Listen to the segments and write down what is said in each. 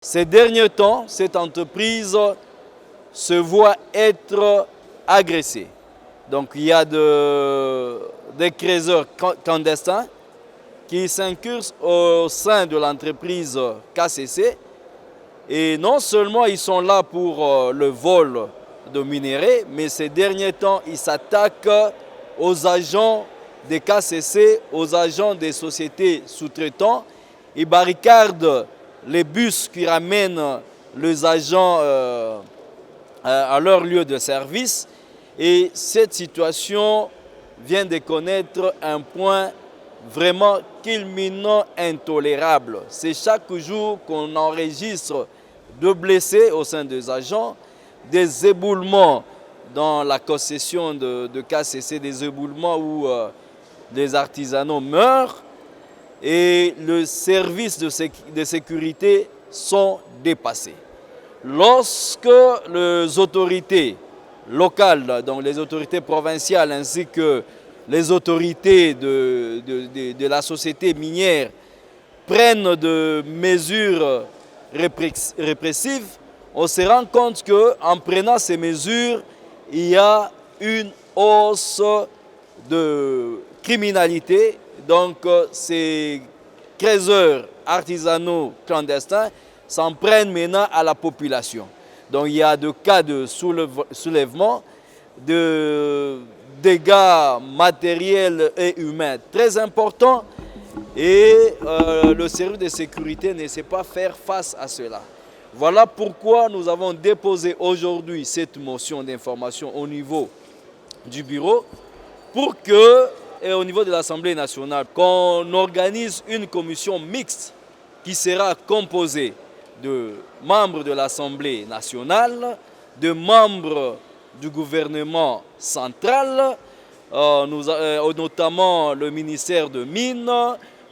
Ces derniers temps, cette entreprise se voit être agressée. Donc il y a des creuseurs clandestins qui s'incursent au sein de l'entreprise KCC. Et non seulement ils sont là pour le vol de minerais, mais ces derniers temps, ils s'attaquent aux agents des KCC, aux agents des sociétés sous-traitants. Ils barricadent les bus qui ramènent les agents à leur lieu de service. Et cette situation vient de connaître un point vraiment culminant, intolérable. C'est chaque jour qu'on enregistre de blessés au sein des agents, des éboulements dans la concession de KCC, des éboulements où des artisanaux meurent et le service de sécurité sont dépassés. Lorsque les autorités locales, donc les autorités provinciales ainsi que les autorités de la société minière prennent des mesures répressives, on se rend compte qu'en prenant ces mesures, il y a une hausse de criminalité. Donc ces creuseurs artisanaux clandestins s'en prennent maintenant à la population. Donc il y a des cas de soulèvement, de dégâts matériels et humains très importants et le service de sécurité ne sait pas faire face à cela. Voilà pourquoi nous avons déposé aujourd'hui cette motion d'information au niveau du bureau pour que, et au niveau de l'Assemblée nationale, qu'on organise une commission mixte qui sera composée de membres de l'Assemblée nationale, de membres du gouvernement central, notamment le ministère de Mines,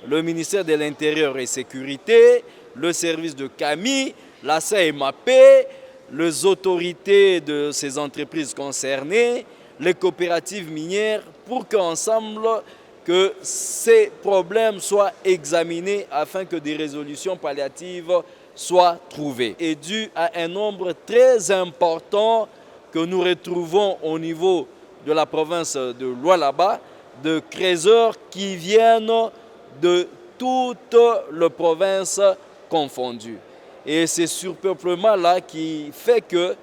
le ministère de l'Intérieur et Sécurité, le service de CAMI, la CMAP, les autorités de ces entreprises concernées, les coopératives minières, pour qu'ensemble, que ces problèmes soient examinés afin que des résolutions palliatives soient trouvées. Et dû à un nombre très important que nous retrouvons au niveau de la province de Lualaba, de creuseurs qui viennent de toutes les provinces confondues. Et c'est ce surpeuplement-là qui fait que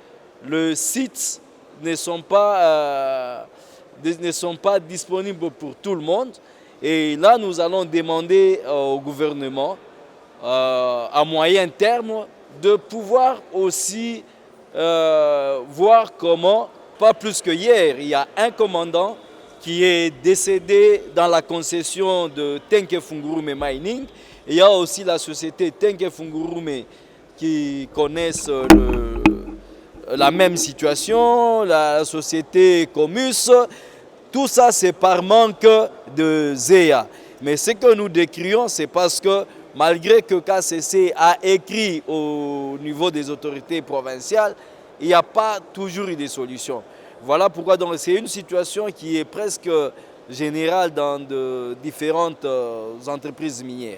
les sites ne sont pas disponibles pour tout le monde. Et là, nous allons demander au gouvernement, à moyen terme, de pouvoir aussi voir comment, pas plus que hier, il y a un commandant qui est décédé dans la concession de Tenke Fungurume Mining. Il y a aussi la société Tenke Fungurume qui connaissent la même situation, la société Comus. Tout ça, c'est par manque de ZEA. Mais ce que nous décrions, c'est parce que malgré que KCC a écrit au niveau des autorités provinciales, il n'y a pas toujours eu de solution. Voilà pourquoi c'est une situation qui est presque générale dans de différentes entreprises minières.